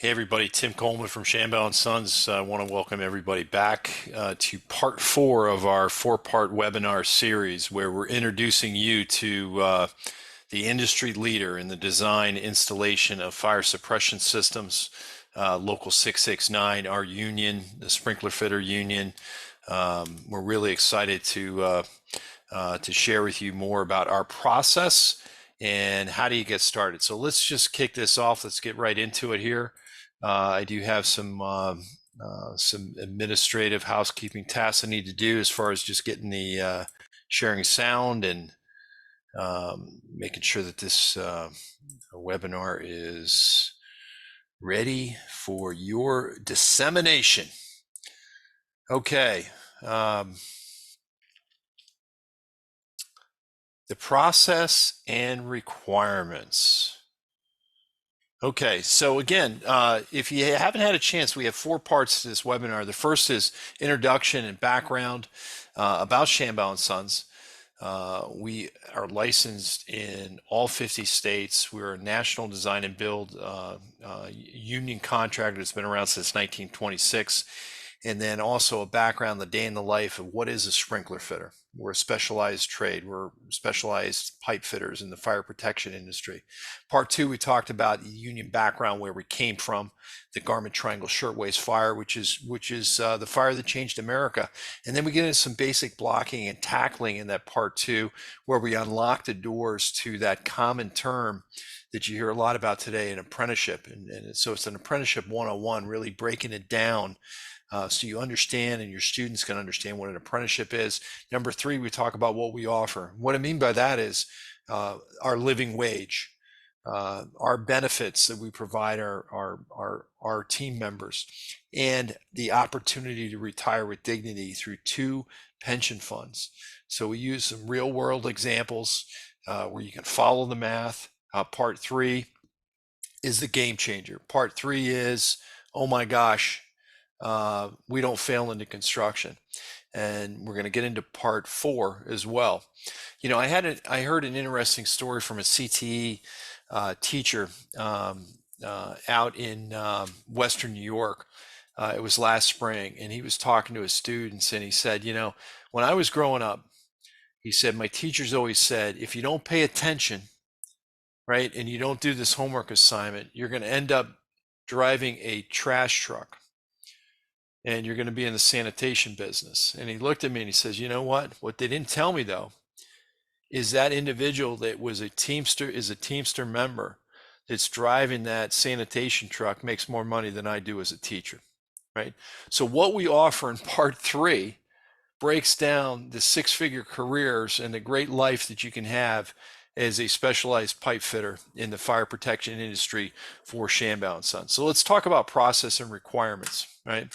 Hey everybody, Tim Coleman from Shambaugh&Sons. I want to welcome everybody back to part four of our four-part webinar series where we're introducing you to the industry leader in the design installation of fire suppression systems, Local 669, our union, the Sprinkler Fitter Union. We're really excited to share with you more about our process and how do you get started. So let's just kick this off. Let's get right into it here. I do have some administrative housekeeping tasks I need to do as far as just getting the sharing sound and making sure that this webinar is ready for your dissemination. Okay. The process and requirements. Okay, so again, if you haven't had a chance, we have four parts to this webinar. The first is introduction and background about Shambaugh&Sons. We are licensed in all 50 states. We're a national design and build union contractor that's been around since 1926. And then also a background, the day in the life of what is a sprinkler fitter. We're a specialized trade. We're specialized pipe fitters in the fire protection industry. Part two, we talked about the union background, where we came from, the Garment Triangle Shirtwaist Fire, which is the fire that changed America. And then we get into some basic blocking and tackling in that part two, where we unlock the doors to that common term that you hear a lot about today, an apprenticeship. And so it's an apprenticeship 101, really breaking it down so you understand and your students can understand what an apprenticeship is. Number three, we talk about what we offer. What I mean by that is our living wage, our benefits that we provide our team members, and the opportunity to retire with dignity through 2 pension funds. So we use some real world examples where you can follow the math. Part three is the game changer. Part three is, oh my gosh, we don't fail into construction. And we're going to get into part four as well. You know, I heard an interesting story from a CTE teacher out in Western New York. It was last spring, and he was talking to his students, and he said, you know, when I was growing up, he said, my teachers always said, if you don't pay attention, right, and you don't do this homework assignment, you're going to end up driving a trash truck, and you're going to be in the sanitation business. And he looked at me and he says, you know what they didn't tell me though is that individual that was a teamster member that's driving that sanitation truck makes more money than I do as a teacher, right? So what we offer in part three breaks down the 6-figure careers and the great life that you can have as a specialized pipe fitter in the fire protection industry for Shambaugh&Son. So let's talk about process and requirements, right?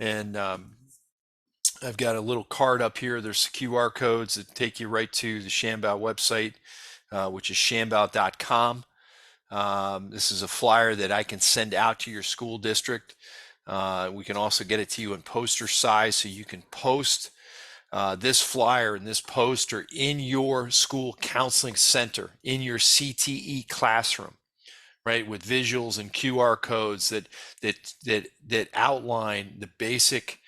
And I've got a little card up here. There's QR codes that take you right to the Shambaugh website, which is shambaugh.com. This is a flyer that I can send out to your school district. We can also get it to you in poster size, so you can post this flyer and this poster in your school counseling center, in your CTE classroom, right, with visuals and QR codes that outline the basic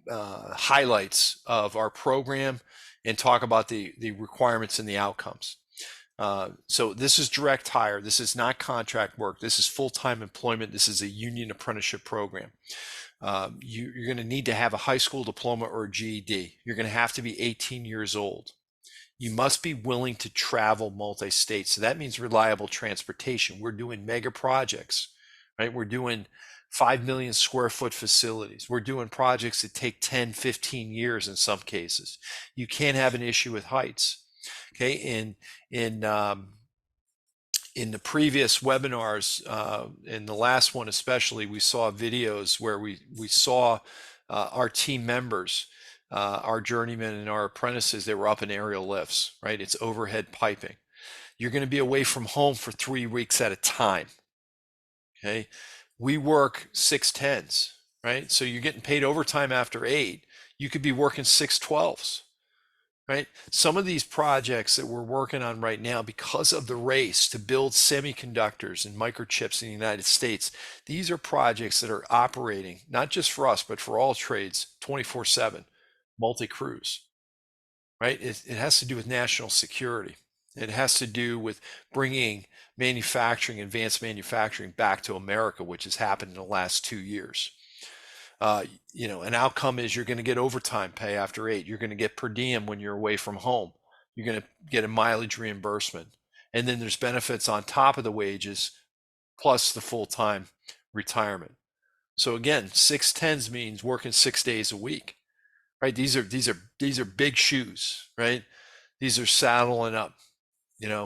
highlights of our program and talk about the requirements and the outcomes. So this is direct hire. This is not contract work. This is full-time employment. This is a union apprenticeship program. You're going to need to have a high school diploma or a GED. You're going to have to be 18 years old. You must be willing to travel multi-state. So that means reliable transportation. We're doing mega projects, right? We're doing 5 million square foot facilities. We're doing projects that take 10, 15 years in some cases. You can't have an issue with heights. Okay, in the previous webinars, in the last one especially, we saw videos where we saw our team members, our journeymen and our apprentices that were up in aerial lifts, right? It's overhead piping. You're going to be away from home for 3 weeks at a time, okay? We work 6/10s, right? So you're getting paid overtime after 8. You could be working 6/12s, right? Some of these projects that we're working on right now, because of the race to build semiconductors and microchips in the United States, these are projects that are operating, not just for us, but for all trades, 24/7, multi-crews, right? It has to do with national security. It has to do with bringing manufacturing, advanced manufacturing back to America, which has happened in the last 2 years. An outcome is you're going to get overtime pay after 8. You're going to get per diem when you're away from home. You're going to get a mileage reimbursement. And then there's benefits on top of the wages, plus the full-time retirement. So again, 6/10s means working 6 days a week, right? These are big shoes, right? These are saddling up,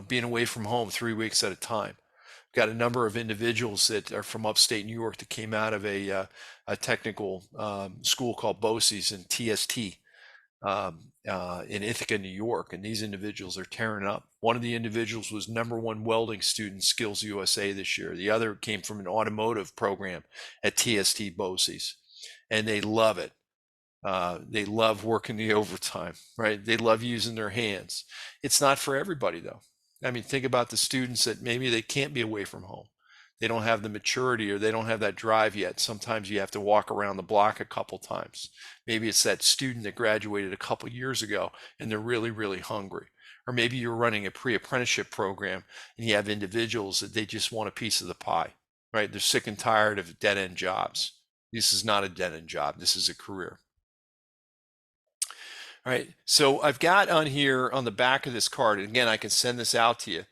being away from home 3 weeks at a time. Got a number of individuals that are from upstate New York that came out of a technical school called BOCES and TST in Ithaca, New York, and these individuals are tearing up. One of the individuals was #1 welding student Skills USA this year. The other came from an automotive program at TST BOCES, and they love it. They love working the overtime, right? They love using their hands. It's not for everybody, though. I mean, think about the students that maybe they can't be away from home. They don't have the maturity or they don't have that drive yet. Sometimes you have to walk around the block a couple times. Maybe it's that student that graduated a couple years ago and they're really, really hungry. Or maybe you're running a pre-apprenticeship program and you have individuals that they just want a piece of the pie, right? They're sick and tired of dead-end jobs. This is not a dead-end job. This is a career. All right, so I've got on here on the back of this card, and again, I can send this out to you.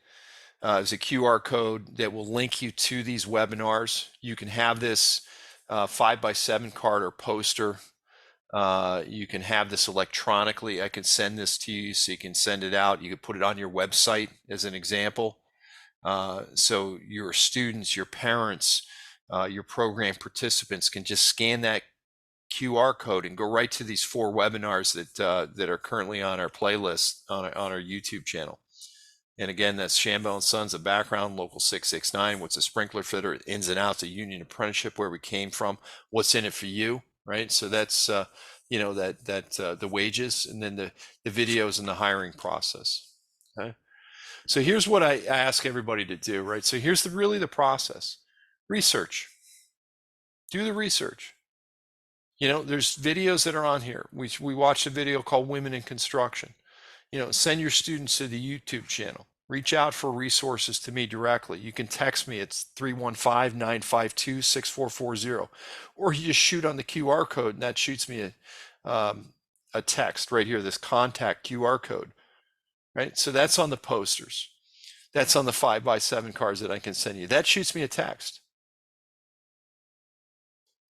There's a QR code that will link you to these webinars. You can have this 5x7 card or poster. You can have this electronically. I can send this to you so you can send it out. You can put it on your website as an example. So your students, your parents, your program participants can just scan that QR code and go right to these 4 webinars that are currently on our playlist on our YouTube channel. And again, that's Shambaugh&Son's a background, local 669, what's a sprinkler fitter, ins and outs, a union apprenticeship, where we came from, what's in it for you, right? So that's the wages, and then the videos and the hiring process. Okay. So here's what I ask everybody to do, right? So here's really the process. Research. Do the research. There's videos that are on here. We watched a video called Women in Construction. Send your students to the YouTube channel. Reach out for resources to me directly. You can text me. It's 315-952-6440. Or you just shoot on the QR code, and that shoots me a text right here, this contact QR code. Right? So that's on the posters. That's on the 5x7 cards that I can send you. That shoots me a text.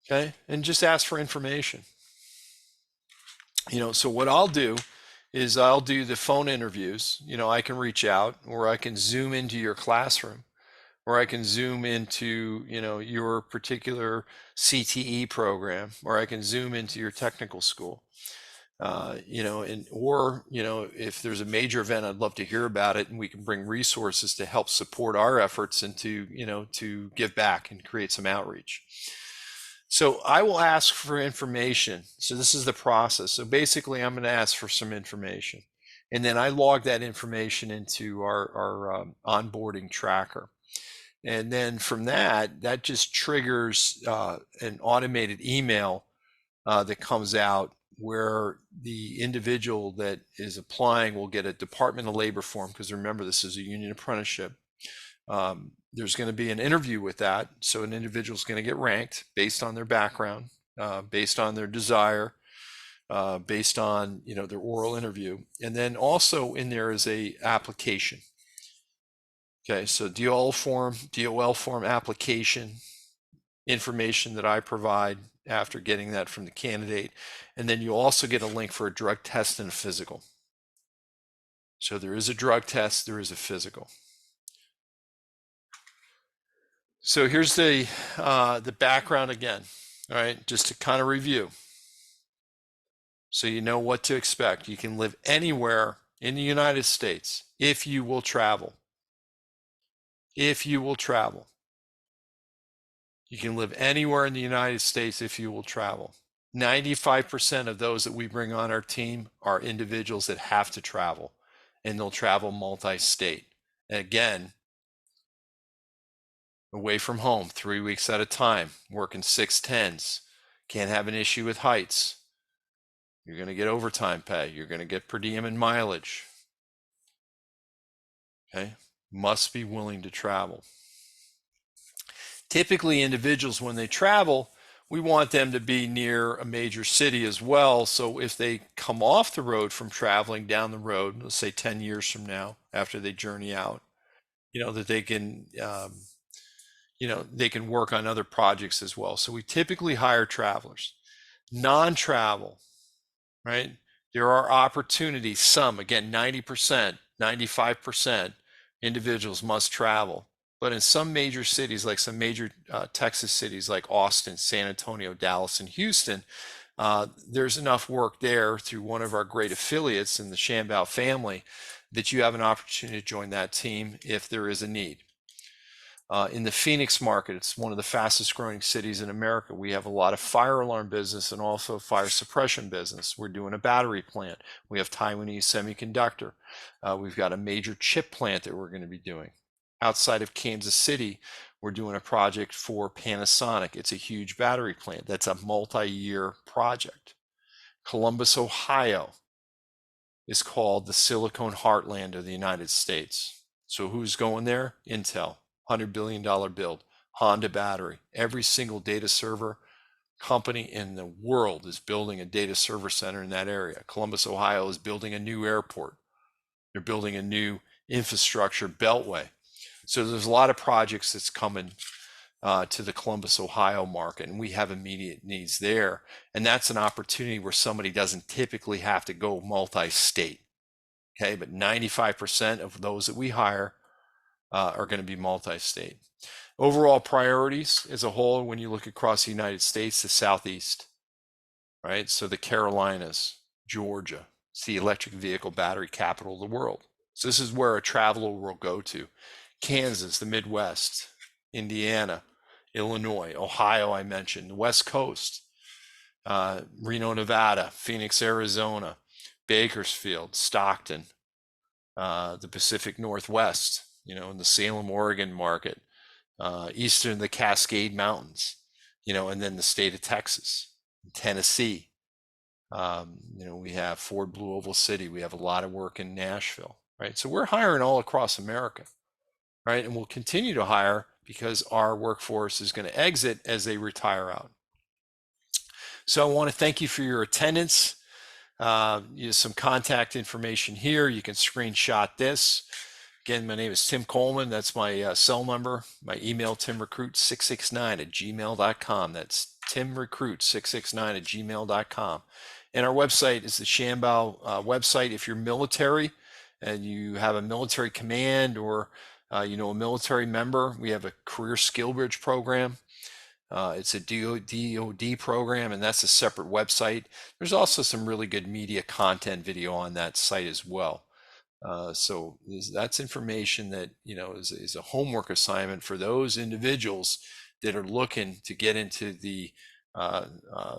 Okay? And just ask for information. So what I'll do is I'll do the phone interviews. I can reach out, or I can zoom into your classroom, or I can zoom into, your particular CTE program, or I can zoom into your technical school. If there's a major event, I'd love to hear about it, and we can bring resources to help support our efforts and to give back and create some outreach. So I will ask for information. So this is the process. So basically, I'm going to ask for some information, and then I log that information into our onboarding tracker. And then from that just triggers an automated email that comes out where the individual that is applying will get a Department of Labor form, because remember, this is a union apprenticeship. There's going to be an interview with that. So an individual is going to get ranked based on their background, based on their desire, based on their oral interview. And then also in there is a application. Okay, so DOL form application information that I provide after getting that from the candidate. And then you also get a link for a drug test and a physical. So there is a drug test, there is a physical. So here's the background again, all right, just to kind of review. So you know what to expect. You can live anywhere in the United States if you will travel. If you will travel. You can live anywhere in the United States if you will travel. 95% of those that we bring on our team are individuals that have to travel, and they'll travel multi-state. And again, away from home 3 weeks at a time, working 6 10s, can't have an issue with heights. You're going to get overtime pay. You're going to get per diem and mileage. Okay, must be willing to travel. Typically, individuals, when they travel, we want them to be near a major city as well. So if they come off the road from traveling down the road, let's say 10 years from now, after they journey out, that they can, they can work on other projects as well. So we typically hire travelers. Non-travel, right? There are opportunities, some, again, 90%, 95% individuals must travel. But in some major cities, like some major Texas cities like Austin, San Antonio, Dallas, and Houston, there's enough work there through one of our great affiliates in the Shambaugh family that you have an opportunity to join that team if there is a need. In the Phoenix market, it's one of the fastest growing cities in America. We have a lot of fire alarm business and also fire suppression business. We're doing a battery plant. We have Taiwanese semiconductor. We've got a major chip plant that we're going to be doing. Outside of Kansas City, we're doing a project for Panasonic. It's a huge battery plant. That's a multi-year project. Columbus, Ohio is called the Silicon Heartland of the United States. So who's going there? Intel. $100 billion build, Honda battery. Every single data server company in the world is building a data server center in that area. Columbus, Ohio is building a new airport. They're building a new infrastructure beltway. So there's a lot of projects that's coming to the Columbus, Ohio market, and we have immediate needs there. And that's an opportunity where somebody doesn't typically have to go multi-state. Okay, but 95% of those that we hire are going to be multi-state. Overall priorities as a whole, when you look across the United States, the Southeast, right? So the Carolinas, Georgia, it's the electric vehicle battery capital of the world. So this is where a traveler will go to. Kansas, the Midwest, Indiana, Illinois, Ohio, I mentioned, the West Coast, Reno, Nevada, Phoenix, Arizona, Bakersfield, Stockton, the Pacific Northwest, in the Salem, Oregon market, eastern the Cascade Mountains, and then the state of Texas, Tennessee. We have Ford Blue Oval City. We have a lot of work in Nashville, right? So we're hiring all across America, right? And we'll continue to hire because our workforce is going to exit as they retire out. So I want to thank you for your attendance. Some contact information here. You can screenshot this. Again, my name is Tim Coleman. That's my cell number. My email, timrecruit669@gmail.com. That's timrecruit669@gmail.com. And our website is the Shambaugh website. If you're military and you have a military command or a military member, we have a career skill bridge program. It's a DoD program, and that's a separate website. There's also some really good media content video on that site as well. So that's information that is a homework assignment for those individuals that are looking to get into the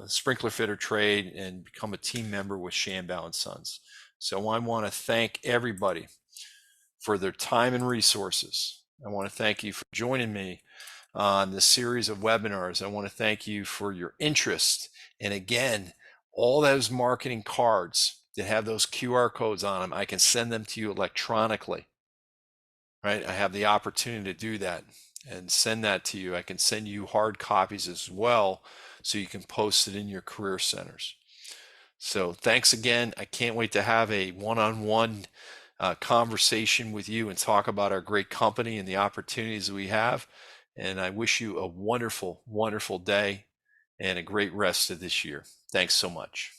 sprinkler fitter trade and become a team member with Shambaugh&Sons. So I want to thank everybody for their time and resources. I want to thank you for joining me on this series of webinars. I want to thank you for your interest. And again, all those marketing cards that have those QR codes on them, I can send them to you electronically, right? I have the opportunity to do that and send that to you. I can send you hard copies as well, so you can post it in your career centers. So thanks again. I can't wait to have a one-on-one conversation with you and talk about our great company and the opportunities we have. And I wish you a wonderful, wonderful day and a great rest of this year. Thanks so much.